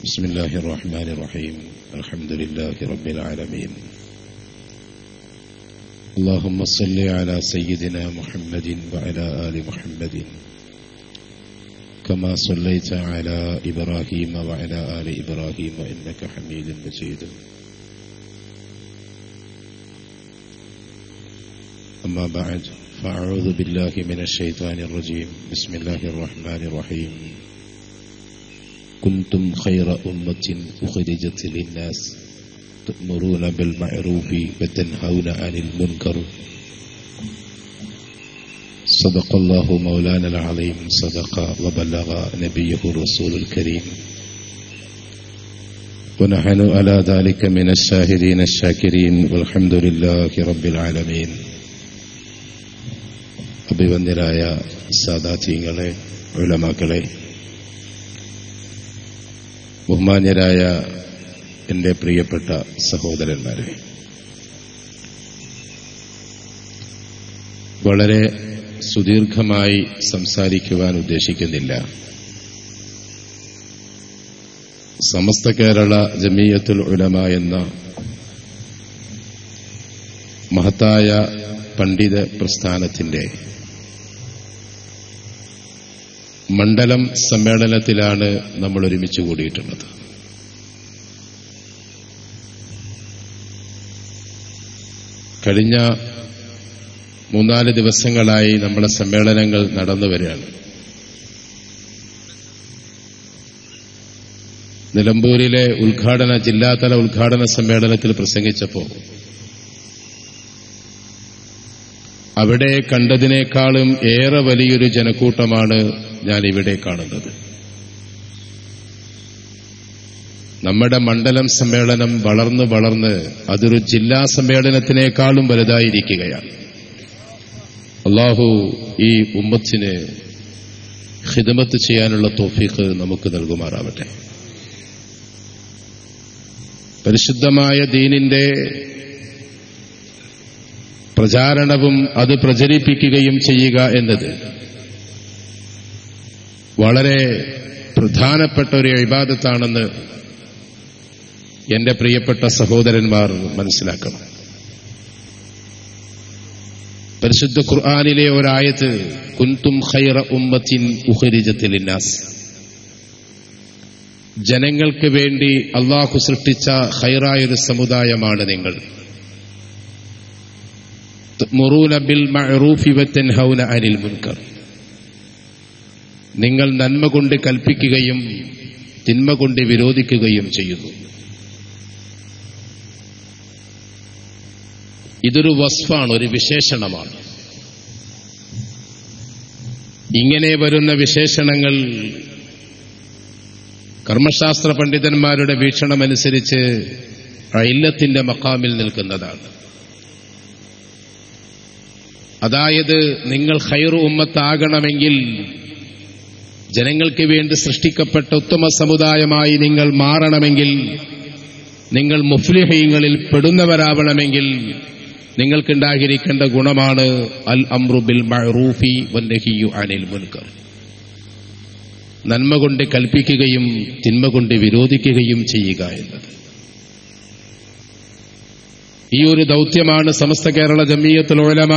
بسم الله الرحمن الرحيم الحمد لله رب العالمين اللهم صل على سيدنا محمد وعلى آل محمد كما صليت على إبراهيم وعلى آل إبراهيم إنك حميد مجيد أما بعد فأعوذ بالله من الشيطان الرجيم بسم الله الرحمن الرحيم كنتم خير أمة أخرجت للناس تأمرون بالمعروف وتنهون عن المنكر صدق الله مولانا العظيم صدق وبلغ نبيه الرسول الكريم ونحن على ذلك من الشاهدين الشاكرين والحمد لله رب العالمين. അഭിവന്ദരായ സാദാത്യങ്ങളെ, ഉലമാക്കളെ, ബഹുമാന്യരായ എൻ്റെ പ്രിയപ്പെട്ട സഹോദരന്മാരെ, വളരെ സുദീർഘമായി സംസാരിക്കുവാൻ ഉദ്ദേശിക്കുന്നില്ല. സമസ്ത കേരള ജമീയത്തുൽ ഉലമ എന്ന മഹത്തായ പണ്ഡിത പ്രസ്ഥാനത്തിന്റെ മണ്ഡലം സമ്മേളനത്തിലാണ് നമ്മൾ ഒരുമിച്ച് കൂടിയിട്ടുള്ളത്. കഴിഞ്ഞ 3-4 ദിവസങ്ങളായി നമ്മുടെ സമ്മേളനങ്ങൾ നടന്നു വരികയാണ്. നിലമ്പൂരിലെ ജില്ലാതല ഉദ്ഘാടന സമ്മേളനത്തിൽ പ്രസംഗിച്ചപ്പോൾ അവിടെ കണ്ടതിനേക്കാളും ഏറെ വലിയൊരു ജനക്കൂട്ടമാണ് ഞാൻ ഇവിടെ കാണുന്നത്. നമ്മുടെ മണ്ഡലം സമ്മേളനം വളർന്ന് അതൊരു ജില്ലാ സമ്മേളനത്തിനേക്കാളും വലുതായിരിക്കുകയാണ്. അല്ലാഹു ഈ ഉമ്മത്തിന് ഖിദ്മത്ത് ചെയ്യാനുള്ള തൗഫീഖ് നമുക്ക് നൽകുമാറാവട്ടെ. പരിശുദ്ധമായ ദീനിന്റെ പ്രചാരണവും അത് പ്രചരിപ്പിക്കുകയും ചെയ്യുക എന്നത് വളരെ പ്രധാനപ്പെട്ട ഒരു ഇബാദത്താണെന്ന് എന്റെ പ്രിയപ്പെട്ട സഹോദരന്മാർ മനസ്സിലാക്കണം. പരിശുദ്ധ ഖുർആനിലെ ഒരായത്ത് കുൻതും ഖൈറ ഉമ്മത്തിൻ ഉഖ്രിജത് ലിന്നാസ്, ജനങ്ങൾക്ക് വേണ്ടി അല്ലാഹു സൃഷ്ടിച്ച ഖൈറായൊരു സമുദായമാണ് നിങ്ങൾ. തഅ്മുറൂന ബിൽ മഅറൂഫി വതൻഹൗന അനിൽ മുൻകർ, നിങ്ങൾ നന്മ കൊണ്ട് കൽപ്പിക്കുകയും തിന്മ കൊണ്ട് വിരോധിക്കുകയും ചെയ്യുന്നു. ഇതൊരു വസ്ഫാണ്, ഒരു വിശേഷണമാണ്. ഇങ്ങനെ വരുന്ന വിശേഷണങ്ങൾ കർമ്മശാസ്ത്ര പണ്ഡിതന്മാരുടെ വീക്ഷണമനുസരിച്ച് ഇല്ലത്തിന്റെ മഖാമിൽ നിൽക്കുന്നതാണ്. അതായത് നിങ്ങൾ ഖൈറു ഉമ്മത്താകണമെങ്കിൽ, ജനങ്ങൾക്ക് വേണ്ടി സൃഷ്ടിക്കപ്പെട്ട ഉത്തമ സമുദായമായി നിങ്ങൾ മാറണമെങ്കിൽ, നിങ്ങൾ മുഫ്ലിഹീങ്ങളിൽ പെടുന്നവരാവണമെങ്കിൽ നിങ്ങൾക്കുണ്ടായിരിക്കേണ്ട ഗുണമാണ് അൽ അംറു ബിൽ മഅറൂഫി വന്നഹിയു അനിൽ മുൻകർ, നന്മ കൊണ്ട് കൽപ്പിക്കുകയും തിന്മ കൊണ്ട് വിരോധിക്കുകയും ചെയ്യുക എന്നത്. ഈ ഒരു ദൗത്യമാണ് സമസ്ത കേരള ജമീയത്തുൽ ഉലമ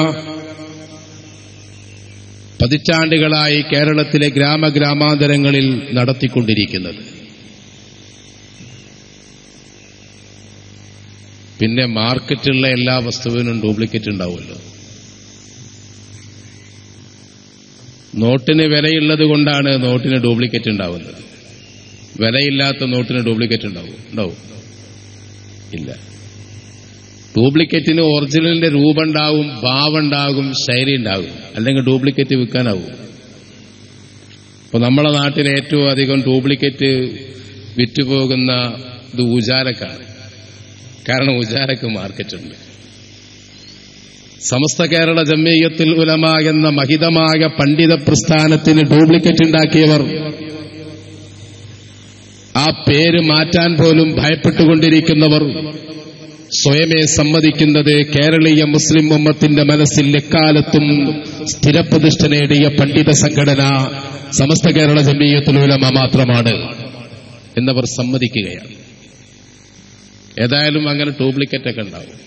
പതിറ്റാണ്ടുകളായി കേരളത്തിലെ ഗ്രാമഗ്രാമാന്തരങ്ങളിൽ നടത്തിക്കൊണ്ടിരിക്കുന്നത്. പിന്നെ മാർക്കറ്റുള്ള എല്ലാ വസ്തുവിനും ഡ്യൂപ്ലിക്കേറ്റ് ഉണ്ടാവുമല്ലോ. നോട്ടിന് വിലയുള്ളത് കൊണ്ടാണ് നോട്ടിന് ഡ്യൂപ്ലിക്കേറ്റ് ഉണ്ടാവുന്നത്. വിലയില്ലാത്ത നോട്ടിന് ഡ്യൂപ്ലിക്കേറ്റ് ഉണ്ടാവും? ഇല്ല. ഡ്യൂപ്ലിക്കേറ്റിന് ഒറിജിനലിന്റെ രൂപമുണ്ടാവും, ഭാവമുണ്ടാകും, ശൈലി ഉണ്ടാകും, അല്ലെങ്കിൽ ഡ്യൂപ്ലിക്കേറ്റ് വിൽക്കാനാവും. അപ്പൊ നമ്മളെ നാട്ടിൽ ഏറ്റവും അധികം ഡ്യൂപ്ലിക്കേറ്റ് വിറ്റുപോകുന്ന ഇത് ഊജാരക്കാണ്. കാരണം ഊജാരക്ക് മാർക്കറ്റുണ്ട്. സമസ്ത കേരള ജമീയത്തുൽ ഉലമ എന്ന മഹിതമായ പണ്ഡിത പ്രസ്ഥാനത്തിന് ഡ്യൂപ്ലിക്കേറ്റ് ഉണ്ടാക്കിയവർ ആ പേര് മാറ്റാൻ പോലും ഭയപ്പെട്ടുകൊണ്ടിരിക്കുന്നവർ സ്വയമേ സമ്മതിക്കുന്നത് കേരളീയ മുസ്ലിം ഉമ്മത്തിന്റെ മനസ്സിൽ എക്കാലത്തും സ്ഥിരപ്രതിഷ്ഠ നേടിയ പണ്ഡിത സംഘടന സമസ്ത കേരള ജമീയത്തുൽ ഉലമ മാത്രമാണ്. എന്നവർ സമ്മതിക്കുകയാണ്. ഏതായാലും അങ്ങനെ ഡ്യൂപ്ലിക്കേറ്റൊക്കെ ഉണ്ടാവും.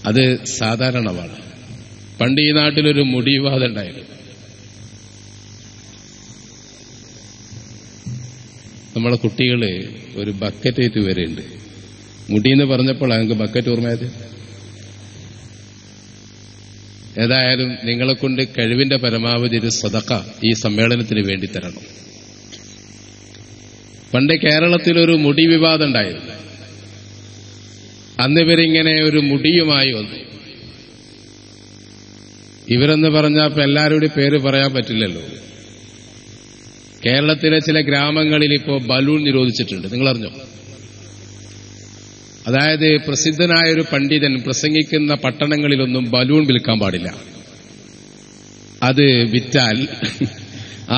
അത് സാധാരണമാണ്. പണ്ട് ഈ നാട്ടിലൊരു മുടി വിവാദം ഉണ്ടായിരുന്നു. നമ്മളെ കുട്ടികൾ ഒരു ബക്കറ്റ് ആയിട്ട് വരെയുണ്ട്. മുടിയെന്ന് പറഞ്ഞപ്പോൾ ഞങ്ങൾക്ക് ബക്കറ്റ് ഓർമ്മയത്. ഏതായാലും നിങ്ങളെക്കൊണ്ട് കഴിവിന്റെ പരമാവധി ഒരു സദഖ ഈ സമ്മേളനത്തിന് വേണ്ടി തരണം. പണ്ട് കേരളത്തിലൊരു മുടി വിവാദം ഉണ്ടായിരുന്നു. അന്ന് ഇവരിങ്ങനെ ഒരു മുടിയുമായി വന്നു. ഇവരെന്ന് പറഞ്ഞാൽ ഇപ്പൊ എല്ലാവരുടെയും പേര് പറയാൻ പറ്റില്ലല്ലോ. കേരളത്തിലെ ചില ഗ്രാമങ്ങളിൽ ഇപ്പോൾ ബലൂൺ നിരോധിച്ചിട്ടുണ്ട്. നിങ്ങളറിഞ്ഞോ? അതായത് പ്രസിദ്ധനായൊരു പണ്ഡിതൻ പ്രസംഗിക്കുന്ന പട്ടണങ്ങളിലൊന്നും ബലൂൺ വിൽക്കാൻ പാടില്ല. അത് വിറ്റാൽ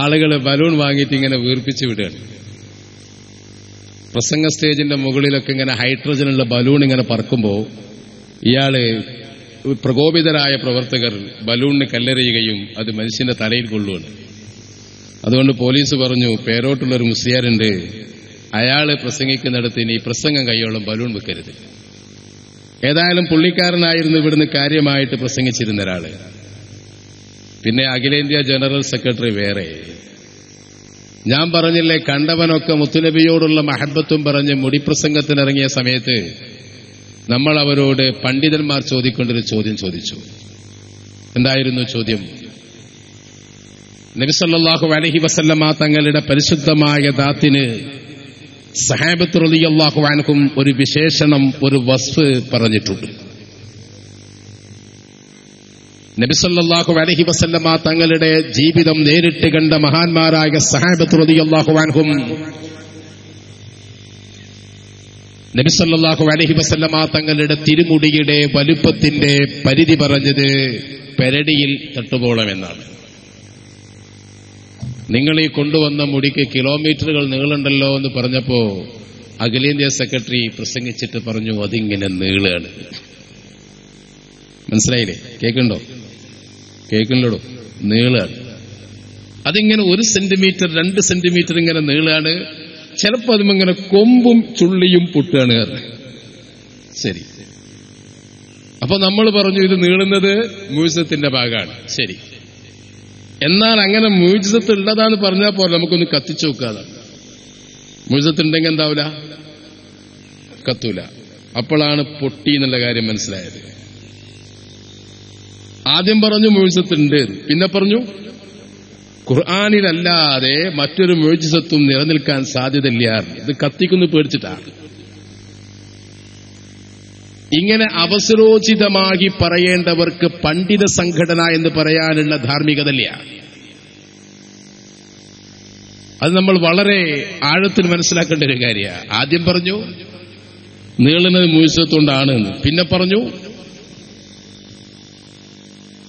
ആളുകൾ ബലൂൺ വാങ്ങിയിട്ട് ഇങ്ങനെ വീർപ്പിച്ച് വിടുകയാണ്. പ്രസംഗ സ്റ്റേജിന്റെ മുകളിലൊക്കെ ഇങ്ങനെ ഹൈഡ്രജനുള്ള ബലൂൺ ഇങ്ങനെ പറക്കുമ്പോൾ ഇയാള് പ്രകോപിതരായ പ്രവർത്തകർ ബലൂണിന് കല്ലെറിയുകയും അത് മനുഷ്യന്റെ തലയിൽ കൊള്ളുകയാണ്. അതുകൊണ്ട് പോലീസ് പറഞ്ഞു, പേരോട്ടുള്ളൊരു മുസ്ലിയാരുണ്ട്, അയാള് പ്രസംഗിക്കുന്നിടത്ത് ഇനി പ്രസംഗം കൈയോളം ബലൂൺ വെക്കരുത്. ഏതായാലും പുള്ളിക്കാരനായിരുന്നു ഇവിടുന്ന് കാര്യമായിട്ട് പ്രസംഗിച്ചിരുന്ന ഒരാള്. പിന്നെ അഖിലേന്ത്യാ ജനറൽ സെക്രട്ടറി വേറെ. ഞാൻ പറഞ്ഞില്ലേ, കണ്ടവനൊക്കെ മുത്തുനബിയോടുള്ള മഹബത്തും പറഞ്ഞ് മുടിപ്രസംഗത്തിനിറങ്ങിയ സമയത്ത് നമ്മൾ അവരോട് പണ്ഡിതന്മാർ ചോദിക്കൊണ്ടൊരു ചോദ്യം ചോദിച്ചു. എന്തായിരുന്നു ചോദ്യം? നബി സല്ലല്ലാഹു അലൈഹി വസല്ലമ തങ്ങളുടെ പരിശുദ്ധമായ ദാത്തിന് സഹാബത്ത് റളിയല്ലാഹു അൻഹും ഒരു വിശേഷണം, ഒരു വസ്ഫ് പറഞ്ഞിട്ടുണ്ട്. നബി സല്ലല്ലാഹു അലൈഹി വസല്ലമ തങ്ങളുടെ ജീവിതം നേരിട്ട് കണ്ട മഹാന്മാരായ സഹാബത്ത് റളിയല്ലാഹു അൻഹും നബി സല്ലല്ലാഹു അലൈഹി വസല്ലമ തങ്ങളുടെ തിരുമുടിയുടെ വലുപ്പത്തിന്റെ പരിധി പറഞ്ഞത് പെരടിയിൽ തട്ടുപോളമെന്നാണ്. നിങ്ങൾ ഈ കൊണ്ടുവന്ന മുടിക്ക് കിലോമീറ്ററുകൾ നീളുണ്ടല്ലോ എന്ന് പറഞ്ഞപ്പോ അഖിലേന്ത്യാ സെക്രട്ടറി പ്രസംഗിച്ചിട്ട് പറഞ്ഞു, അതിങ്ങനെ നീളാണ്. മനസ്സിലായില്ലേ? കേൾക്കുന്നുണ്ടോ? കേൾക്കുന്നില്ലടോ? നീളാണ്. അതിങ്ങനെ 1 സെന്റിമീറ്റർ 2 സെന്റിമീറ്റർ ഇങ്ങനെ നീളാണ്. ചിലപ്പോ അതുമിങ്ങനെ കൊമ്പും ചുള്ളിയും പൊട്ടുകയാണ്. ശരി. അപ്പൊ നമ്മൾ പറഞ്ഞു ഇത് നീളുന്നത് മുഅ്ജിസത്തിന്റെ ഭാഗമാണ്. ശരി. എന്നാൽ അങ്ങനെ മുഅ്ജിസത്ത് ഉള്ളതാന്ന് പറഞ്ഞാൽ പോലെ നമുക്കൊന്ന് കത്തിച്ചു നോക്കാതെ. മുഅ്ജിസത്ത് ഉണ്ടെങ്കിൽ എന്താവില്ല? കത്തൂല. അപ്പോഴാണ് പൊട്ടി എന്നുള്ള കാര്യം മനസ്സിലായത്. ആദ്യം പറഞ്ഞു മുഅ്ജിസത്ത് ഉണ്ട്, പിന്നെ പറഞ്ഞു ഖുർആനിലല്ലാതെ മറ്റൊരു മുഅ്ജിസത്തും നിലനിൽക്കാൻ സാധ്യതയില്ല. ഇത് കത്തിക്കുന്നു പേടിച്ചിട്ടാണ്. ഇങ്ങനെ അവസരോചിതമായി പറയേണ്ടവർക്ക് പണ്ഡിത സംഘടന എന്ന് പറയാനുള്ള ധാർമ്മികതയില്ല. അത് നമ്മൾ വളരെ ആഴത്തിൽ മനസ്സിലാക്കേണ്ട ഒരു കാര്യമാണ്. ആദ്യം പറഞ്ഞു നീളുന്നത് മുഅ്ജിസത്തുകൊണ്ടാണ്, പിന്നെ പറഞ്ഞു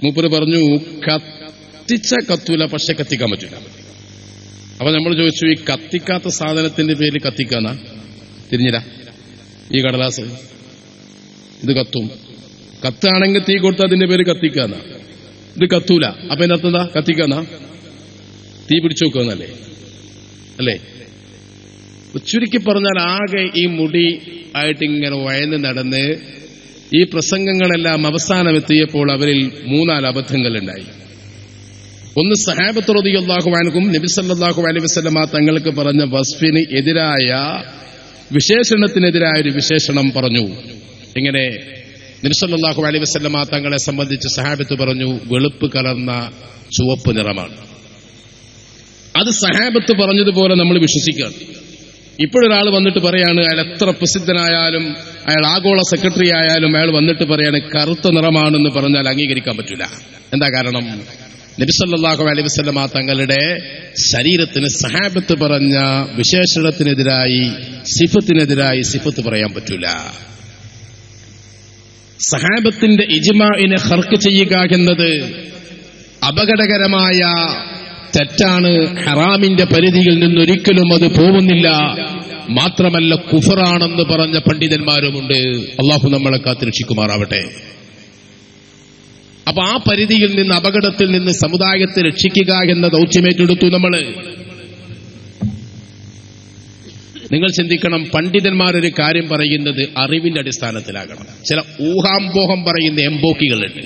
മൂപ്പര് പറഞ്ഞു കത്തിച്ച കത്തൂല, പക്ഷെ കത്തിക്കാൻ പറ്റില്ല. അപ്പൊ നമ്മൾ ചോദിച്ചു, ഈ കത്തിക്കാത്ത സാധനത്തിന്റെ പേര് കത്തിക്കാന്നാ? തിരിഞ്ഞില്ല. ഈ കടലാസ് ഇത് കത്തും. കത്താണെങ്കിൽ തീ കൊടുത്താൽ അതിന്റെ പേര് കത്തിക്കാന്നാ. ഇത് കത്തൂല, അപ്പൊ എന്റെ അർത്ഥം എന്താ? കത്തിക്കാന്നാ? തീ പിടിച്ചു നോക്കുന്നല്ലേ? അല്ലേ? ചുരുക്കി പറഞ്ഞാൽ ആകെ ഈ മുടി ആയിട്ട് ഇങ്ങനെ വയന്ന് നടന്ന് ഈ പ്രസംഗങ്ങളെല്ലാം അവസാനമെത്തിയപ്പോൾ അവരിൽ 3-4 അബദ്ധങ്ങളുണ്ടായി. ഒന്ന്, സഹാബത്ത് റളിയല്ലാഹു അൻഹും നബി സല്ലല്ലാഹു അലൈഹി വസല്ലമ തങ്ങൾക്ക് പറഞ്ഞ വസ്ഫിന് എതിരായ വിശേഷണത്തിനെതിരായ ഒരു വിശേഷണം പറഞ്ഞു. ഇങ്ങനെ നബി സല്ലല്ലാഹു അലൈഹി വസല്ലമ തങ്ങളെ സംബന്ധിച്ച് സഹാബത്ത് പറഞ്ഞു വെളുപ്പ് കലർന്ന ചുവപ്പ് നിറമാണ്. അത് സഹാബത്ത് പറഞ്ഞതുപോലെ നമ്മൾ വിശ്വസിക്കുകയാണ്. ഇപ്പോഴൊരാൾ വന്നിട്ട് പറയാണ്, അയാൾ എത്ര പ്രസിദ്ധനായാലും, അയാൾ ആഗോള സെക്രട്ടറി ആയാലും, അയാൾ വന്നിട്ട് പറയാണ് കറുത്ത നിറമാണെന്ന് പറഞ്ഞാൽ അംഗീകരിക്കാൻ പറ്റില്ല. എന്താ കാരണം? നബി സല്ലല്ലാഹു അലൈഹി വസല്ലമ തങ്ങളുടെ ശരീരത്തിന് സഹാബത്ത് പറഞ്ഞ വിശേഷണത്തിനെതിരായി, സിഫത്തിനെതിരായി സിഫത്ത് പറയാൻ പറ്റൂല. സഹാബത്തിന്റെ ഇജ്മാഇനെ ഖർഖ് ചെയ്യുക എന്നത് അപകടകരമായ തെറ്റാണ്. ഹറാമിന്റെ പരിധിയിൽ നിന്നൊരിക്കലും അത് പോകുന്നില്ല. മാത്രമല്ല കുഫറാണെന്ന് പറഞ്ഞ പണ്ഡിതന്മാരുമുണ്ട്. അള്ളാഹു നമ്മളെ കാത്തുരക്ഷിക്കുമാറാവട്ടെ. അപ്പൊ ആ പരിധിയിൽ നിന്ന്, അപകടത്തിൽ നിന്ന് സമുദായത്തെ രക്ഷിക്കുക എന്ന ദൗത്യമേറ്റെടുത്തു നമ്മൾ. നിങ്ങൾ ചിന്തിക്കണം, പണ്ഡിതന്മാരൊരു കാര്യം പറയുന്നത് അറിവിന്റെ അടിസ്ഥാനത്തിലാകണം. ചില ഊഹാംപോഹം പറയുന്ന എംബോക്കികളുണ്ട്.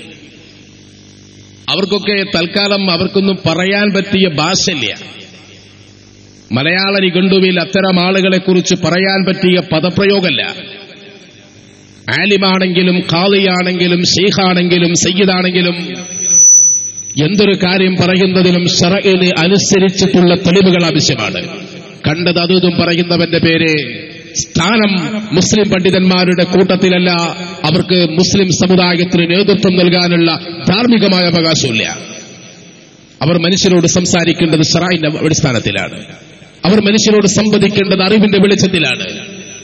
അവർക്കൊക്കെ തൽക്കാലം അവർക്കൊന്നും പറയാൻ പറ്റിയ ഭാഷയില്ല. മലയാള നിഘണ്ടുവിൽ അത്തരം ആളുകളെക്കുറിച്ച് പറയാൻ പറ്റിയ പദപ്രയോഗമല്ല. ആലിമാണെങ്കിലും ഖാദിയാണെങ്കിലും ശൈഖാണെങ്കിലും സയ്യിദാണെങ്കിലും എന്തൊരു കാര്യം പറയുന്നതിനും ശറഇന് അനുസരിച്ചിട്ടുള്ള തെളിവുകൾ ആവശ്യമാണ്. കണ്ടത് അതും പറയുന്നവന്റെ പേര് സ്ഥാനം മുസ്ലിം പണ്ഡിതന്മാരുടെ കൂട്ടത്തിലല്ല. അവർക്ക് മുസ്ലിം സമുദായത്തിന് നേതൃത്വം നൽകാനുള്ള ധാർമ്മികമായ അവകാശമില്ല. അവർ മനുഷ്യരോട് സംസാരിക്കേണ്ടത് ശറഇന്റെ അടിസ്ഥാനത്തിലാണ്. അവർ മനുഷ്യരോട് സംവദിക്കേണ്ടത് അറിവിന്റെ വെളിച്ചത്തിലാണ്.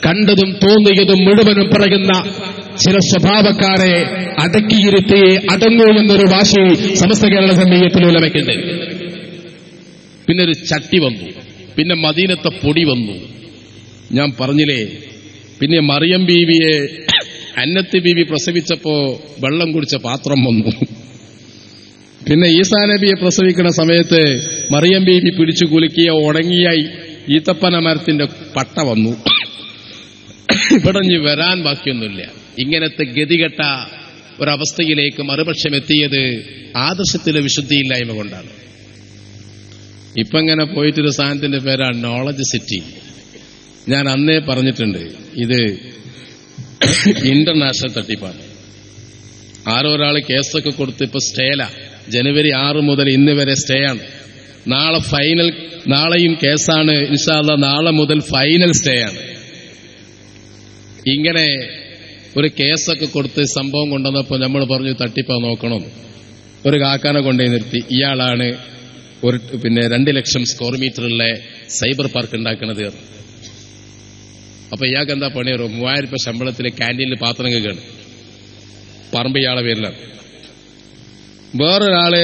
കണ്ടതും തോന്നിയതും മുഴുവനും പറയുന്ന ചില സ്വഭാവക്കാരെ അടക്കിയിരുത്തി അടങ്ങൂ എന്നൊരു വാശി സമസ്ത കേരള ജംഇയ്യത്തുൽ ഉലമയ്ക്കുണ്ട്. പിന്നെ ഒരു ചട്ടി വന്നു, പിന്നെ മദീനത്തെ പൊടി വന്നു. ഞാൻ പറഞ്ഞില്ലേ, പിന്നെ മറിയം ബീവിയെ അന്നത്ത് ബീവി പ്രസവിച്ചപ്പോ വെള്ളം കുടിച്ച പാത്രം വന്നു. പിന്നെ ഈസാ നബിയെ പ്രസവിക്കുന്ന സമയത്ത് മറിയം ബീവി പിടിച്ചു കുലുക്കിയ ഉണങ്ങിയ ഈത്തപ്പന മരത്തിന്റെ പട്ട വന്നു. ഇവിടെ വരാൻ ബാക്കിയൊന്നുമില്ല. ഇങ്ങനത്തെ ഗതികെട്ട ഒരവസ്ഥയിലേക്ക് മറുപക്ഷം എത്തിയത് ആദർശത്തിലെ വിശുദ്ധിയില്ലായ്മ കൊണ്ടാണ്. ഇപ്പൊ ഇങ്ങനെ പോയിട്ടൊരു സാധനത്തിന്റെ പേരാണ് നോളജ് സിറ്റി. ഞാൻ അന്നേ പറഞ്ഞിട്ടുണ്ട്, ഇത് ഇന്റർനാഷണൽ തട്ടിപ്പാണ്. ആരോ ഒരാൾ കേസൊക്കെ കൊടുത്ത് ഇപ്പൊ സ്റ്റേല. ജനുവരി 6 മുതൽ ഇന്ന് വരെ സ്റ്റേ ആണ്. നാളെ ഫൈനൽ, നാളെയും കേസാണ്. ഇൻഷാ അല്ലാഹ് നാളെ മുതൽ ഫൈനൽ സ്റ്റേ ആണ്. ഇങ്ങനെ ഒരു കേസൊക്കെ കൊടുത്ത് സംഭവം കൊണ്ടുവന്നപ്പോൾ നമ്മൾ പറഞ്ഞു തട്ടിപ്പാ നോക്കണം. ഒരു കാക്കാനെ കൊണ്ടേ നിർത്തി. ഇയാളാണ് ഒരു 2 ലക്ഷം സ്ക്വയർ മീറ്ററുള്ള സൈബർ പാർക്ക് ഉണ്ടാക്കുന്നത്. അപ്പൊ ഇയാൾക്ക് എന്താ പണിയറോ? 3000 രൂപ ശമ്പളത്തിൽ ക്യാൻറ്റീനിൽ പാത്രം കേൾക്കാണ്. പറമ്പ് ഇയാളെ പേരിലാണ്. വേറൊരാള്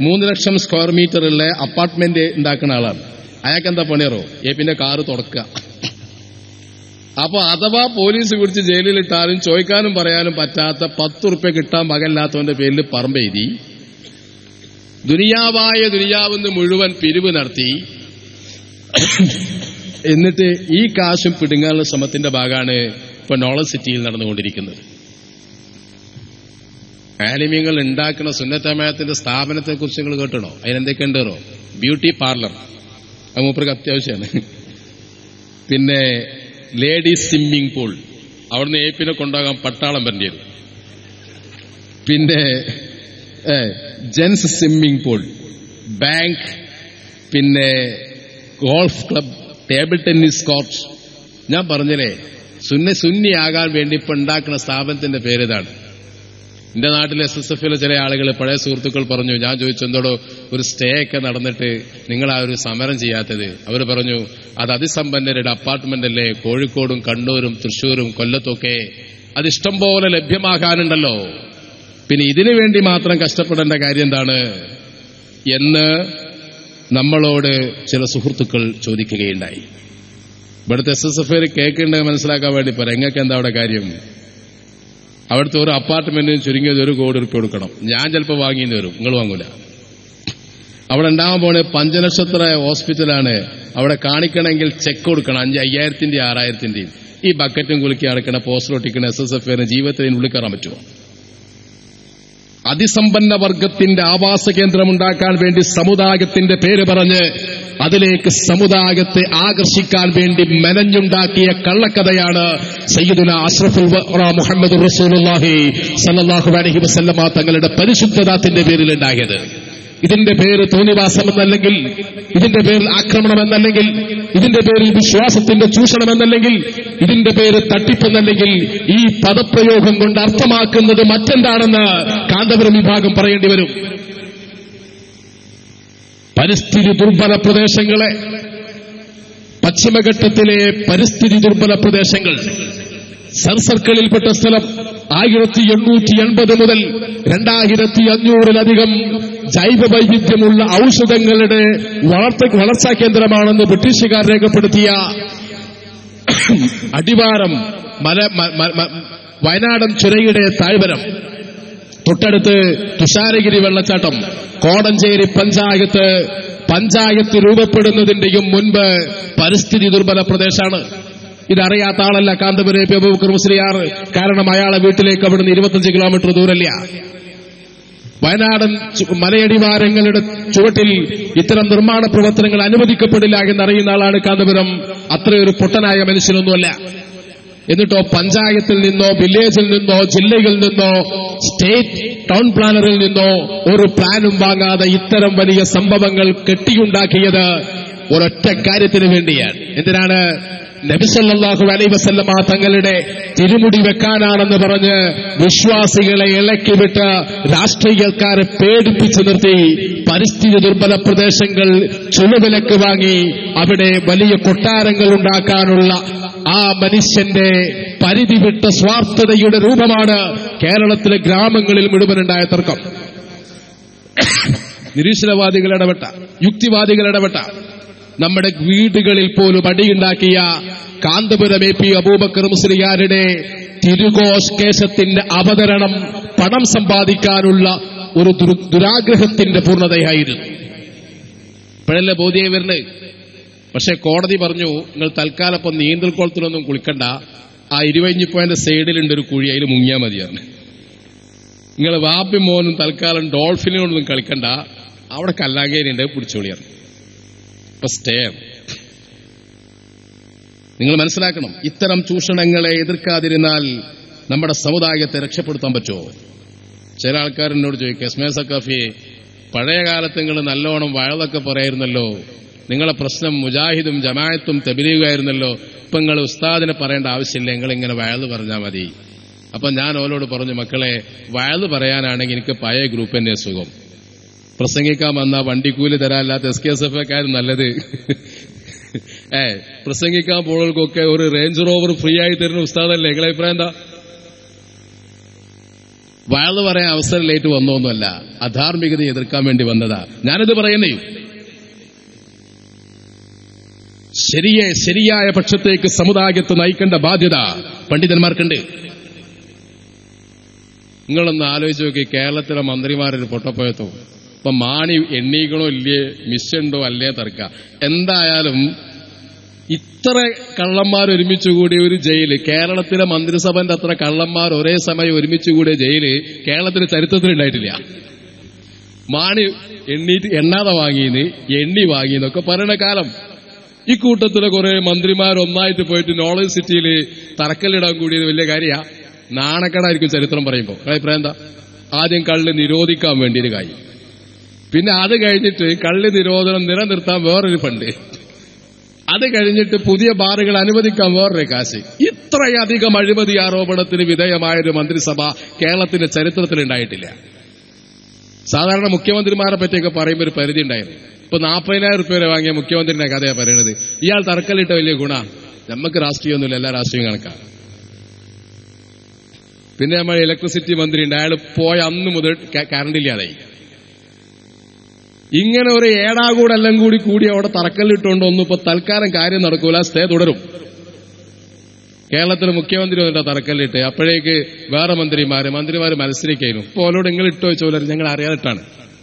3 ലക്ഷം സ്ക്വയർ മീറ്ററുള്ള അപ്പാർട്ട്മെന്റ് ഉണ്ടാക്കുന്ന ആളാണ്. അയാൾക്ക് എന്താ പണിയറോ? പിന്നെ കാറ് തുടക്കുക. അപ്പൊ അഥവാ പോലീസ് പിടിച്ച് ജയിലിലിട്ടാലും ചോദിക്കാനും പറയാനും പറ്റാത്ത 10 റുപ്യ കിട്ടാൻ മകല്ലാത്തവന്റെ പേരിൽ പറമ്പെയ്തി ദുനിയാവെന്ന് മുഴുവൻ പിരിവ് നടത്തി. എന്നിട്ട് ഈ കാശും പിടുങ്ങാനുള്ള ശ്രമത്തിന്റെ ഭാഗമാണ് ഇപ്പൊ നോളജ് സിറ്റിയിൽ നടന്നുകൊണ്ടിരിക്കുന്നത്. ആലിമ്യങ്ങൾ ഉണ്ടാക്കുന്ന സുന്നത്തമയത്തിന്റെ സ്ഥാപനത്തെ കുറിച്ച് നിങ്ങൾ കേട്ടണോ? അതിനെന്തൊക്കെ ഉണ്ടോ? ബ്യൂട്ടി പാർലർ, അത് മൂപ്പർക്ക് അത്യാവശ്യമാണ്. പിന്നെ ലേഡീസ് സ്വിമ്മിംഗ് പൂൾ, അവിടുന്ന് ഏപ്പിനെ കൊണ്ടാകാൻ പട്ടാളം വരേണ്ടി വരും. പിന്നെ ജെൻസ് സ്വിമ്മിംഗ് പൂൾ, ബാങ്ക്, പിന്നെ golf club, table tennis court. ഞാൻ പറഞ്ഞില്ലേ, സുന്നിയാകാൻ വേണ്ടി ഇപ്പൊ ഉണ്ടാക്കുന്ന സ്ഥാപനത്തിന്റെ പേരിതാണ്. എന്റെ നാട്ടിൽ SSFയിലെ ചില ആളുകൾ, പഴയ സുഹൃത്തുക്കൾ പറഞ്ഞു, ഞാൻ ചോദിച്ചു എന്തോടോ ഒരു സ്റ്റേ ഒക്കെ നടന്നിട്ട് നിങ്ങൾ ആ ഒരു സമരം ചെയ്യാത്തത്? അവർ പറഞ്ഞു, അത് അതിസമ്പന്നരുടെ അപ്പാർട്ട്മെന്റ് അല്ലേ, കോഴിക്കോടും കണ്ണൂരും തൃശ്ശൂരും കൊല്ലത്തൊക്കെ അതിഷ്ടം പോലെ ലഭ്യമാകാനുണ്ടല്ലോ, പിന്നെ ഇതിനു വേണ്ടി മാത്രം കഷ്ടപ്പെടേണ്ട കാര്യം എന്താണ് എന്ന് നമ്മളോട് ചില സുഹൃത്തുക്കൾ ചോദിക്കുകയുണ്ടായി. ഇവിടുത്തെ SSFയിൽ കേൾക്കേണ്ടത് മനസ്സിലാക്കാൻ വേണ്ടി പറയാം. എങ്ങൾക്ക് എന്താ അവിടെ കാര്യം? അവിടുത്തെ ഒരു അപ്പാർട്ട്മെന്റിന് ചുരുങ്ങിയത് 1 കോടി രൂപ കൊടുക്കണം. ഞാൻ ചിലപ്പോൾ വാങ്ങിയെന്ന് വരും, നിങ്ങൾ വാങ്ങൂല. അവിടെ ഉണ്ടാവാൻ പോണേ പഞ്ചനക്ഷത്ര ഹോസ്പിറ്റലാണ്. അവിടെ കാണിക്കണമെങ്കിൽ ചെക്ക് കൊടുക്കണം, 5,000-ന്റെയും 6,000-ന്റെയും. ഈ ബക്കറ്റും കുലുക്കി അടക്കണ പോസ്റ്റർ ഒട്ടിക്കണ SSFന് ജീവിതത്തിൽ ഉള്ളിൽ കയറാൻ പറ്റുമോ? അതിസമ്പന്ന വർഗത്തിന്റെ ആവാസ കേന്ദ്രം ഉണ്ടാക്കാൻ വേണ്ടി സമുദായത്തിന്റെ പേര് പറഞ്ഞ് അതിലേക്ക് സമുദായത്തെ ആകർഷിക്കാൻ വേണ്ടി മെനഞ്ഞുണ്ടാക്കിയ കള്ളക്കഥയാണ് സയ്യിദുനാ അഷ്റഫുൽ വറ മുഹമ്മദുർ റസൂലുള്ളാഹി സ്വല്ലല്ലാഹു അലൈഹി വസല്ലമ തങ്ങളുടെ പരിശുദ്ധതാത്തിന്റെ പേരിൽ ഉണ്ടായത്. ഇതിന്റെ പേര് തോന്നിവാസം എന്നല്ലെങ്കിൽ, ഇതിന്റെ പേരിൽ ആക്രമണം എന്നല്ലെങ്കിൽ, ഇതിന്റെ പേരിൽ വിശ്വാസത്തിന്റെ ചൂഷണം എന്നല്ലെങ്കിൽ, ഇതിന്റെ പേര് തട്ടിപ്പെന്നല്ലെങ്കിൽ, ഈ പദപ്രയോഗം കൊണ്ട് അർത്ഥമാക്കുന്നത് മറ്റെന്താണെന്ന് കാന്തപുരം വിഭാഗം പറയേണ്ടി വരും. പരിസ്ഥിതി ദുർബല പ്രദേശങ്ങളെ, പശ്ചിമഘട്ടത്തിലെ പരിസ്ഥിതി ദുർബല പ്രദേശങ്ങൾ, സർക്കിളിൽപ്പെട്ട സ്ഥലം 1880 മുതൽ 2500-ലധികം ജൈവ വൈവിധ്യമുള്ള ഔഷധങ്ങളുടെ വളർച്ചാ കേന്ദ്രമാണെന്ന് ബ്രിട്ടീഷുകാർ രേഖപ്പെടുത്തിയ അടിവാരം വയനാടൻ ചുരയുടെ താഴ്വരം, തൊട്ടടുത്ത് തുഷാരഗിരി വെള്ളച്ചാട്ടം, കോടഞ്ചേരി പഞ്ചായത്ത് പഞ്ചായത്ത് രൂപപ്പെടുന്നതിന്റെയും മുൻപ് പരിസ്ഥിതി ദുർബല പ്രദേശമാണ്. ഇതറിയാത്ത ആളല്ല കാന്തപുരം പി അബൂബക്കർ മുസ്ലിയാർ. കാരണം അയാളെ വീട്ടിലേക്ക് അവിടുന്ന് 25 കിലോമീറ്റർ ദൂരല്ല. വയനാടൻ മലയടിവാരങ്ങളുടെ ചുവട്ടിൽ ഇത്തരം നിർമ്മാണ പ്രവർത്തനങ്ങൾ അനുവദിക്കപ്പെടില്ല എന്നറിയുന്ന ആളാണ് കാന്തപുരം. അത്രയൊരു പൊട്ടനായ മനുഷ്യനൊന്നുമല്ല. എന്നിട്ടോ പഞ്ചായത്തിൽ നിന്നോ വില്ലേജിൽ നിന്നോ ജില്ലയിൽ നിന്നോ സ്റ്റേറ്റ് ടൗൺ പ്ലാനറിൽ നിന്നോ ഒരു പ്ലാനും വാങ്ങാതെ ഇത്തരം വലിയ സംഭവങ്ങൾ കെട്ടിയുണ്ടാക്കിയത് ഒരൊറ്റ കാര്യത്തിന് വേണ്ടിയാണ്. എന്തിനാണ്? നബി സല്ലല്ലാഹു അലൈഹി വസല്ലമ തങ്ങളുടെ തിരുമുടി വെക്കാനാണെന്ന് പറഞ്ഞ് വിശ്വാസികളെ ഇളക്കിവിട്ട് രാഷ്ട്രീയക്കാരെ പേടിപ്പിച്ചു നിർത്തി പരിസ്ഥിതി ദുർബല പ്രദേശങ്ങൾ ചുളുവിലക്ക് വാങ്ങി അവിടെ വലിയ കൊട്ടാരങ്ങൾ ഉണ്ടാക്കാനുള്ള ആ മനുഷ്യന്റെ പരിധിവിട്ട സ്വാർത്ഥതയുടെ രൂപമാണ് കേരളത്തിലെ ഗ്രാമങ്ങളിൽ മുഴുവനുണ്ടായ തർക്കം. നിരീശ്വരവാദികൾ ഇടപെട്ട, യുക്തിവാദികൾ ഇടപെട്ട, നമ്മുടെ വീടുകളിൽ പോലും അടിയുണ്ടാക്കിയ കാന്തപുരം എ പി അബൂബക്കർ മുസ്ലിയാരുടെ തിരുഘോഷകേശത്തിന്റെ അവതരണം പണം സമ്പാദിക്കാനുള്ള ഒരു ദുരാഗ്രഹത്തിന്റെ പൂർണ്ണതയായിരുന്നു. ഇപ്പോഴല്ലേ ബോധ്യം വരുന്നത്. പക്ഷെ കോടതി പറഞ്ഞു, നിങ്ങൾ തൽക്കാലം ഇപ്പം നീന്തൽക്കുളത്തിലൊന്നും കുളിക്കണ്ട, ആ ഇരുവഞ്ഞിപ്പോയന്റെ സൈഡിലുണ്ട് ഒരു കുഴി, അതിൽ മുങ്ങിയാൽ മതിയാണ്. നിങ്ങൾ വാപ്പി മോനും തൽക്കാലം ഡോൾഫിനോടൊന്നും കളിക്കണ്ട, അവിടെ കല്ലാങ്കേരിയുണ്ട്, പിടിച്ചോളിയാണ്. ഇപ്പൊ സ്റ്റേ. നിങ്ങൾ മനസ്സിലാക്കണം, ഇത്തരം ചൂഷണങ്ങളെ എതിർക്കാതിരുന്നാൽ നമ്മുടെ സമുദായത്തെ രക്ഷപ്പെടുത്താൻ പറ്റുമോ? ചില ആൾക്കാരെന്നോട് ചോദിക്കുക, ഇസ്മായിൽ സഖാഫി, പഴയ കാലത്ത് നിങ്ങൾ നല്ലോണം വയലൊക്കെ പറയായിരുന്നല്ലോ, നിങ്ങളെ പ്രശ്നം മുജാഹിദും ജമാഅത്തും തബ്ലീഗുമായിരുന്നല്ലോ, ഇപ്പൊ നിങ്ങൾ ഉസ്താദിനെ പറയേണ്ട ആവശ്യമില്ല, നിങ്ങളിങ്ങനെ വയല് പറഞ്ഞാൽ മതി. അപ്പൊ ഞാൻ ഓലോട് പറഞ്ഞു, മക്കളെ, വയല് പറയാനാണെങ്കിൽ എനിക്ക് പഴയ ഗ്രൂപ്പ് തന്നെ സുഖം. പ്രസംഗിക്കാൻ വന്ന വണ്ടിക്കൂലി തരാല്ലാത്ത SKSF നല്ലത്. പ്രസംഗിക്കാൻ പോകൾക്കൊക്കെ ഒരു റേഞ്ച് റോവർ ഫ്രീ ആയി തരുന്ന ഉസ്താദല്ലേ? നിങ്ങളെ അഭിപ്രായം എന്താ? വയല് പറയാൻ അവസരമില്ലായിട്ട് വന്നോന്നുമല്ല, അധാർമികത എതിർക്കാൻ വേണ്ടി വന്നതാ. ഞാനിത് പറയുന്നേ ശരിയായ പക്ഷത്തേക്ക് സമുദായത്തെ നയിക്കേണ്ട ബാധ്യത പണ്ഡിതന്മാർക്കുണ്ട്. നിങ്ങളൊന്ന് ആലോചിച്ച് നോക്കി, കേരളത്തിലെ മന്ത്രിമാരൊരു പൊട്ടപ്പോയത്തോ ഇപ്പൊ മാണി എണ്ണീക്കണോ ഇല്ലേ, മിസ്സുണ്ടോ അല്ലേ തർക്ക. എന്തായാലും ഇത്ര കള്ളന്മാർ ഒരുമിച്ചുകൂടിയ ഒരു ജയില്, കേരളത്തിലെ മന്ത്രിസഭന്റെ അത്ര കള്ളന്മാർ ഒരേ സമയം ഒരുമിച്ചുകൂടിയ ജയില് കേരളത്തിലെ ചരിത്രത്തിൽ ഉണ്ടായിട്ടില്ല. മാണി എണ്ണാതെ വാങ്ങിയെന്ന്, എണ്ണി വാങ്ങിയെന്നൊക്കെ പറയുന്ന കാലം. ഈ കൂട്ടത്തിലെ കുറെ മന്ത്രിമാർ ഒന്നായിട്ട് പോയിട്ട് നോളജ് സിറ്റിയിൽ തറക്കല്ലിടാൻ കൂടിയത് വലിയ കാര്യ നാണക്കേടായിരിക്കും ചരിത്രം പറയുമ്പോൾ. അഭിപ്രായം എന്താ? ആദ്യം കള്ള് നിരോധിക്കാൻ വേണ്ടിയൊരു കാര്യം, പിന്നെ അത് കഴിഞ്ഞിട്ട് കള്ള് നിരോധനം നിലനിർത്താൻ വേറൊരു ഫണ്ട്, അത് കഴിഞ്ഞിട്ട് പുതിയ ബാറുകൾ അനുവദിക്കാൻ വേറൊരു കാശ്. ഇത്രയധികം അഴിമതി ആരോപണത്തിന് വിധേയമായൊരു മന്ത്രിസഭ കേരളത്തിന്റെ ചരിത്രത്തിൽ ഉണ്ടായിട്ടില്ല. സാധാരണ മുഖ്യമന്ത്രിമാരെ പറ്റിയൊക്കെ പറയുമ്പോൾ ഒരു പരിധി ഉണ്ടായിരുന്നു. ഇപ്പൊ 40,000 രൂപ വരെ വാങ്ങിയ മുഖ്യമന്ത്രിന്റെ കഥയാണ് പറയുന്നത്. ഇയാൾ തറക്കല്ലിട്ട വലിയ ഗുണ. നമുക്ക് രാഷ്ട്രീയമൊന്നുമില്ല, എല്ലാ രാഷ്ട്രീയം കണക്കാം. പിന്നെ നമ്മൾ ഇലക്ട്രിസിറ്റി മന്ത്രി ഉണ്ട്, അയാൾ പോയ അന്ന് മുതൽ കറണ്ട് ഇല്ലാതായി. ഇങ്ങനെ ഒരു ഏടാകൂടെല്ലാം കൂടി അവിടെ തറക്കല്ലിട്ടുണ്ടോ ഒന്നും ഇപ്പൊ തൽക്കാലം കാര്യം നടക്കൂല, സ്റ്റേ തുടരും. കേരളത്തിലെ മുഖ്യമന്ത്രി വന്നിട്ട് തറക്കല്ലിട്ട്, അപ്പോഴേക്ക് വേറെ മന്ത്രിമാര് മത്സരിക്കായിരുന്നു. ഇപ്പൊ ഓരോട് നിങ്ങൾ ഇട്ടോ ചോദിച്ചാൽ ഞങ്ങൾ അറിയാതിട്ടാണ്.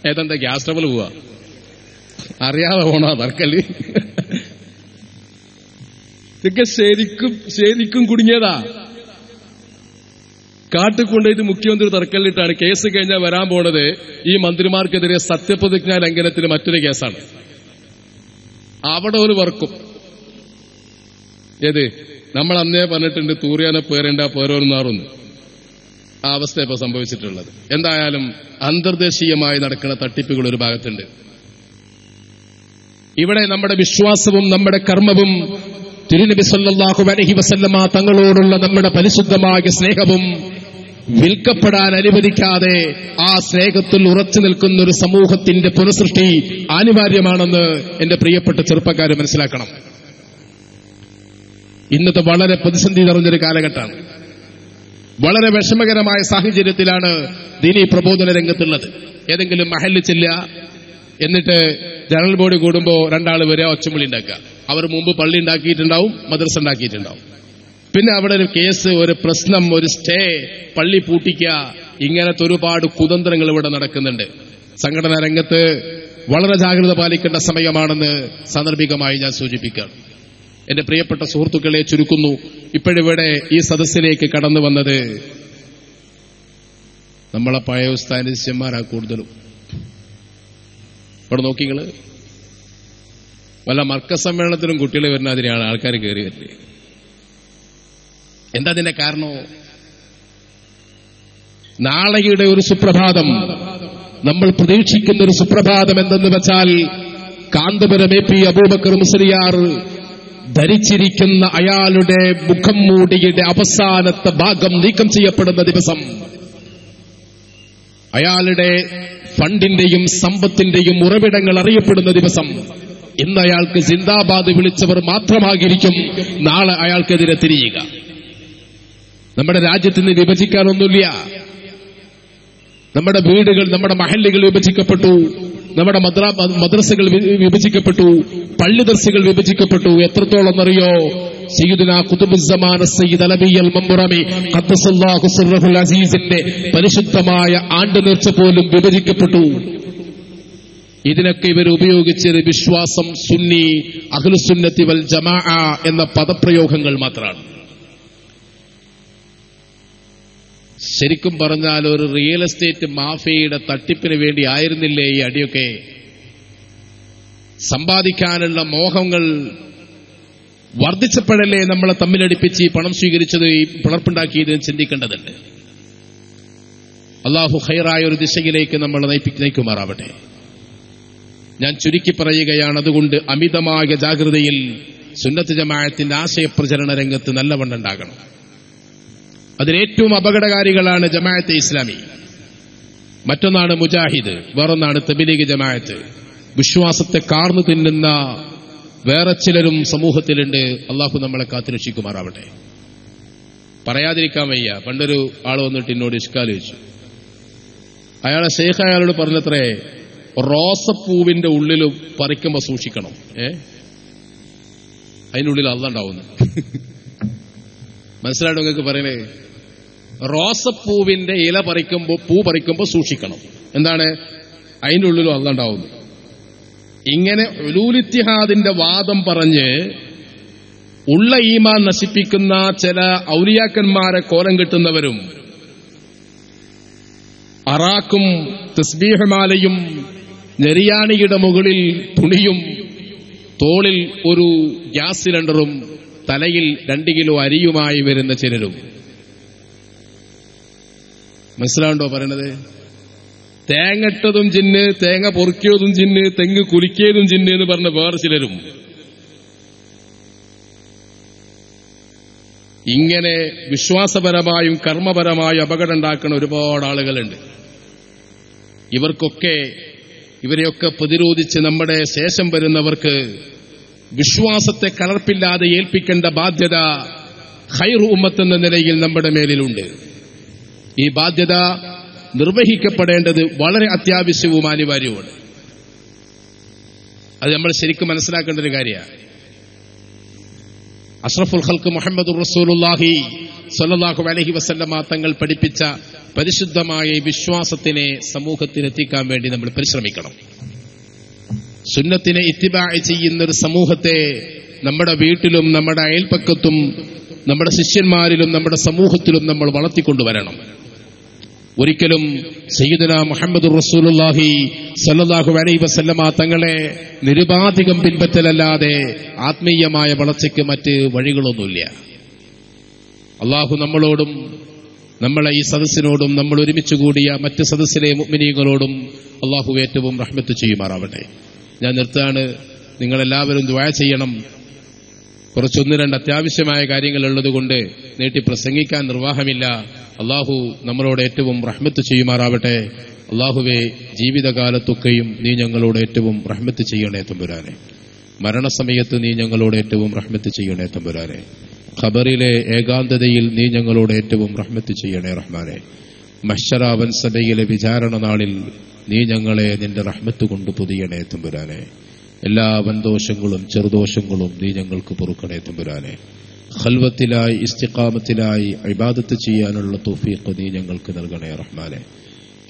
ഏതെന്താ ഗ്യാസ് ട്രബിൾ പോവാ, അറിയാതെ പോണോ തറക്കല്ല്? ഇതൊക്കെ ശരിക്കും കുടുങ്ങിയതാ. കാട്ടിക്കൊണ്ടുപോയിട്ട് മുഖ്യമന്ത്രി തറക്കല്ലിട്ടാണ്. കേസ് കഴിഞ്ഞാൽ വരാൻ പോണത് ഈ മന്ത്രിമാർക്കെതിരെ സത്യപ്രതിജ്ഞാ ലംഘനത്തിന് മറ്റൊരു കേസാണ്. അവിടെ ഒരു വർക്കും. ഏത് നമ്മൾ അന്നേ പറഞ്ഞിട്ടുണ്ട്, തൂറിയാനെ പേരേണ്ട പേരോന്നാറുന്നു. ആ അവസ്ഥ ഇപ്പൊ സംഭവിച്ചിട്ടുള്ളത്. എന്തായാലും അന്തർദേശീയമായി നടക്കുന്ന തട്ടിപ്പുകൾ ഒരു ഭാഗത്തുണ്ട്. ഇവിടെ നമ്മുടെ വിശ്വാസവും നമ്മുടെ കർമ്മവും തിരുനബി സല്ലല്ലാഹു അലൈഹി വസല്ലമ തങ്ങളോടുള്ള നമ്മുടെ പരിശുദ്ധമായ സ്നേഹവും വിൽക്കപ്പെടാൻ അനുവദിക്കാതെ ആ സ്നേഹത്തിൽ ഉറച്ചു നിൽക്കുന്ന ഒരു സമൂഹത്തിന്റെ പുനഃസൃഷ്ടി അനിവാര്യമാണെന്ന് എന്റെ പ്രിയപ്പെട്ട ചെറുപ്പക്കാരെ മനസ്സിലാക്കണം. ഇന്നത്തെ വളരെ പ്രതിസന്ധി നിറഞ്ഞൊരു കാലഘട്ടമാണ്. വളരെ വിഷമകരമായ സാഹചര്യത്തിലാണ് ദീനീ പ്രബോധന രംഗത്തുള്ളത്. ഏതെങ്കിലും മഹല്ല് ചെല്ലുക, എന്നിട്ട് ജനറൽ ബോഡി കൂടുമ്പോൾ 2 ആൾ വരെ ഒച്ചമുളി ഉണ്ടാക്കുക. അവർ മുമ്പ് പള്ളി ഉണ്ടാക്കിയിട്ടുണ്ടാവും, മദ്രസ ഉണ്ടാക്കിയിട്ടുണ്ടാവും. പിന്നെ അവിടെ ഒരു കേസ്, ഒരു പ്രശ്നം, ഒരു സ്റ്റേ, പള്ളി പൂട്ടിക്കുക, ഇങ്ങനത്തെ ഒരുപാട് കുതന്ത്രങ്ങൾ ഇവിടെ നടക്കുന്നുണ്ട്. സംഘടനാ രംഗത്ത് വളരെ ജാഗ്രത പാലിക്കേണ്ട സമയമാണെന്ന് സാന്ദർഭികമായി ഞാൻ സൂചിപ്പിക്കാം. എന്റെ പ്രിയപ്പെട്ട സുഹൃത്തുക്കളെ ചുരുക്കുന്നു, ഇപ്പോഴിവിടെ ഈ സദസ്സിലേക്ക് കടന്നു വന്നത് നമ്മളെ പഴയ ഉസ്താദിന്റെ ശിഷ്യന്മാരാ കൂടുതലും. ഇവിടെ നോക്കിങ്ങള് വല്ല മർക്കസ് സമ്മേളനത്തിലും കുട്ടികൾ വരുന്ന അതിനാണ് ആൾക്കാർ കയറി വരില്ലേ. എന്താ അതിന്റെ കാരണോ? നാളെയുടെ ഒരു സുപ്രഭാതം, നമ്മൾ പ്രതീക്ഷിക്കുന്ന ഒരു സുപ്രഭാതം എന്തെന്ന് വെച്ചാൽ കാന്തപുരം എ പി അബൂബക്കർ മുസ്ലിയാർ ധരിച്ചിരിക്കുന്ന അയാളുടെ മുഖം മൂടിയുടെ അവസാനത്തെ ഭാഗം നീക്കം ചെയ്യപ്പെടുന്ന ദിവസം, അയാളുടെ ഫണ്ടിന്റെയും സമ്പത്തിന്റെയും ഉറവിടങ്ങൾ അറിയപ്പെടുന്ന ദിവസം. ഇന്ന് അയാൾക്ക് സിന്ദാബാദ് വിളിച്ചവർ മാത്രമായിരിക്കും നാളെ അയാൾക്കെതിരെ തിരിയുക. നമ്മുടെ രാജ്യത്ത് നിന്ന് വിഭജിക്കാനൊന്നുമില്ല. നമ്മുടെ വീടുകൾ, നമ്മുടെ മഹല്ലുകൾ വിഭജിക്കപ്പെട്ടു, നമ്മുടെ മദ്രസകൾ വിഭജിക്കപ്പെട്ടു, പള്ളി ദർസുകൾ വിഭജിക്കപ്പെട്ടു. എത്രത്തോളം എന്നറിയോ? സയ്യിദുനാ ഖുതുബുസ്സമാൻ സയ്യിദ് അലവിയൽ മംബുറമി ഖദ്ദസല്ലാഹു സിർറഹുൽ അസീസിന്റെ പരിശുദ്ധമായ ആണ്ട് നേർച്ച പോലും വിഭജിക്കപ്പെട്ടു. ഇതിനൊക്കെ ഇവർ ഉപയോഗിച്ചത് വിശ്വാസം സുന്നി, അഹ്ലുസുന്നത്തി വൽ ജമാഅ എന്ന പദപ്രയോഗങ്ങൾ മാത്രമാണ്. ശരിക്കും പറഞ്ഞാൽ ഒരു റിയൽ എസ്റ്റേറ്റ് മാഫിയയുടെ തട്ടിപ്പിന് വേണ്ടി ആയിരുന്നില്ലേ ഈ അടിയൊക്കെ? സമ്പാദിക്കാനുള്ള മോഹങ്ങൾ വർദ്ധിച്ചപ്പോഴല്ലേ നമ്മളെ തമ്മിലടിപ്പിച്ച് ഈ പണം സ്വീകരിച്ചത്, ഈ പിളർപ്പുണ്ടാക്കിയത് ചിന്തിക്കേണ്ടതുണ്ട്. അള്ളാഹു ഖൈറായ ഒരു ദിശയിലേക്ക് നമ്മൾ നയിക്കുമാറാവട്ടെ. ഞാൻ ചുരുക്കി പറയുകയാണ്. അതുകൊണ്ട് അമിതമായ ജാഗ്രതയിൽ സുന്നത്ത് ജമാഅത്തിന്റെ ആശയപ്രചരണ രംഗത്ത് നല്ലവണ്ണം ഉണ്ടാകണം. അതിലേറ്റവും അപകടകാരികളാണ് ജമാഅത്തെ ഇസ്ലാമി, മറ്റൊന്നാണ് മുജാഹിദ്, വേറൊന്നാണ് തബ്ലീഗ് ജമാഅത്ത്. വിശ്വാസത്തെ കാർന്നു തിന്നുന്ന വേറെ ചിലരും സമൂഹത്തിലുണ്ട്. അള്ളാഹു നമ്മളെ കാത്തുരക്ഷിക്കുമാറാവട്ടെ. പറയാതിരിക്കാൻ വയ്യ. പണ്ടൊരു ആൾ വന്നിട്ട് എന്നോട് ഇഷ്കാൽ വെച്ചു. അയാളെ ഷെയ്ഖ് അയാളോട് പറഞ്ഞത്രേ, റോസപ്പൂവിന്റെ ഉള്ളിൽ പറിക്കുമ്പോ സൂക്ഷിക്കണം, അതിനുള്ളിൽ അള്ളാഹ് ഉണ്ടാവുന്നു. മനസ്സിലായിട്ട് നിങ്ങൾക്ക് പറയണേ? റോസപ്പൂവിന്റെ ഇല പൂ പറിക്കുമ്പോ സൂക്ഷിക്കണം. എന്താണ്? അതിന്റെ ഉള്ളിലും അള്ളാഹ് ഉണ്ടാവുന്നു. ഇങ്ങനെ ഉലൂലിത്തിഹാദിന്റെ വാദം പറഞ്ഞ് ഉള്ള ഈമാൻ നശിപ്പിക്കുന്ന ചില ഔലിയാക്കന്മാരെ കോലം കെട്ടുന്നവരും അറാക്കും തസ്ബീഹ്മാലയും നെരിയാണിയുടെ മുകളിൽ തുണിയും തോളിൽ ഒരു ഗ്യാസ് സിലിണ്ടറും തലയിൽ 2 കിലോ അരിയുമായി വരുന്ന ചിലരും. മനസ്സിലാവുണ്ടോ പറയണത്? തേങ്ങട്ടതും ജിന്ന്, തേങ്ങ പൊറുക്കിയതും ജിന്ന്, തെങ്ങ് കുലുക്കിയതും ജിന്ന് എന്ന് പറഞ്ഞ വേറെ ചിലരും. ഇങ്ങനെ വിശ്വാസപരമായും കർമ്മപരമായും അപകടം ഉണ്ടാക്കുന്ന ഒരുപാട് ആളുകളുണ്ട്. ഇവരെയൊക്കെ പ്രതിരോധിച്ച് നമ്മുടെ ശേഷം വരുന്നവർക്ക് വിശ്വാസത്തെ കലർപ്പില്ലാതെ ഏൽപ്പിക്കേണ്ട ബാധ്യത ഖൈർ ഉമ്മത്ത് എന്ന നിലയിൽ നമ്മുടെ മേലിലുണ്ട്. ഈ ബാധ്യത നിർവഹിക്കപ്പെടേണ്ടത് വളരെ അത്യാവശ്യവും അനിവാര്യവുമാണ്. അത് നമ്മൾ ശരിക്കും മനസ്സിലാക്കേണ്ട ഒരു കാര്യമാണ്. അഷ്റഫുൽ ഖൽഖ് മുഹമ്മദുർ റസൂലുള്ളാഹി സ്വല്ലല്ലാഹു അലൈഹി വസല്ലമ തങ്ങൾ പഠിപ്പിച്ച പരിശുദ്ധമായ ഈ വിശ്വാസത്തിനെ സമൂഹത്തിനെത്തിക്കാൻ വേണ്ടി നമ്മൾ പരിശ്രമിക്കണം. സുന്നത്തിനെ ഇത്തിബാ ചെയ്യുന്ന ഒരു സമൂഹത്തെ നമ്മുടെ വീട്ടിലും നമ്മുടെ അയൽപ്പക്കത്തും നമ്മുടെ ശിഷ്യന്മാരിലും നമ്മുടെ സമൂഹത്തിലും നമ്മൾ വളർത്തിക്കൊണ്ടുവരണം. ഒരിക്കലും സയ്യിദുനാ മുഹമ്മദുർ റസൂലുള്ളാഹി സ്വല്ലല്ലാഹു അലൈഹി വസല്ലമ തങ്ങളെ നിരുപാധികം പിൻപറ്റലല്ലാതെ ആത്മീയമായ വളർച്ചയ്ക്ക് മറ്റ് വഴികളൊന്നുമില്ല. അള്ളാഹു നമ്മളോടും നമ്മളെ ഈ സദസ്സിനോടും നമ്മൾ ഒരുമിച്ച് കൂടിയ മറ്റ് സദസ്സിലെ മുഅ്മിനീങ്ങളോടും അള്ളാഹു ഏറ്റവും റഹ്മത്ത് ചെയ്യുമാറാവട്ടെ. ഞാൻ നിർത്താണ്. നിങ്ങളെല്ലാവരും ദുആ ചെയ്യണം. കുറച്ചൊന്ന് രണ്ട് അത്യാവശ്യമായ കാര്യങ്ങളുള്ളതുകൊണ്ട് നീട്ടി പ്രസംഗിക്കാൻ നിർവാഹമില്ല. അള്ളാഹു നമ്മളോട് ഏറ്റവും റഹ്മത്ത് ചെയ്യുമാറാവട്ടെ. അള്ളാഹുവെ, ജീവിതകാലത്തൊക്കെയും നീ ഞങ്ങളോട് ഏറ്റവും റഹ്മത്ത് ചെയ്യണേ തമ്പുരാനെ. മരണസമയത്ത് നീ ഞങ്ങളോട് ഏറ്റവും റഹ്മത്ത് ചെയ്യണേ തമ്പുരാനെ. ഖബറിലെ ഏകാന്തതയിൽ നീ ഞങ്ങളോട് ഏറ്റവും റഹ്മത്ത് ചെയ്യണേ റഹ്മാനെ. മഹ്ശറ വൻസഭയിലെ വിചാരണ നാളിൽ നീ ഞങ്ങളെ നിന്റെ റഹ്മത്ത് കൊണ്ട് പൊതിയണേ തമ്പുരാനെ. എല്ലാ വൻദോഷങ്ങളും ചെറുദോഷങ്ങളും നീ ഞങ്ങൾക്ക് പൊറുക്കണേ തമ്പുരാനെ. ഖൽവത്തിലായി ഇസ്തിഖാമത്തിലായി ഇബാദത്ത് ചെയ്യാനുള്ള തൗഫീഖ് നീ ഞങ്ങൾക്ക് നൽകണേ റഹ്മാനെ.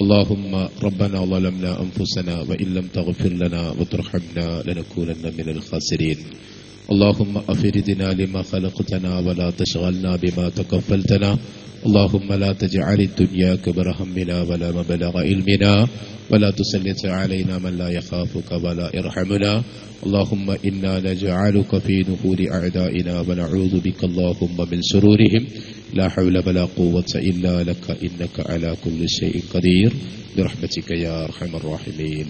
اللهم ربنا ظلمنا أنفسنا وإن لم تغفر لنا وترحمنا لنكونن من الخاسرين. اللهم أفردنا لما خلقتنا ولا تشغلنا بما تكفلتنا. اللهم لا تجعل الدنيا كبر همنا ولا مبلغ علمنا ولا تسلط علينا من لا يخافك ولا يرحمنا. اللهم إنا نجعلك في نحور أعدائنا ونعوذ بك اللهم من شرورهم. لا حول ولا قوة إلا لك إنك على كل شيء قدير برحمتك يا أرحم الراحمين.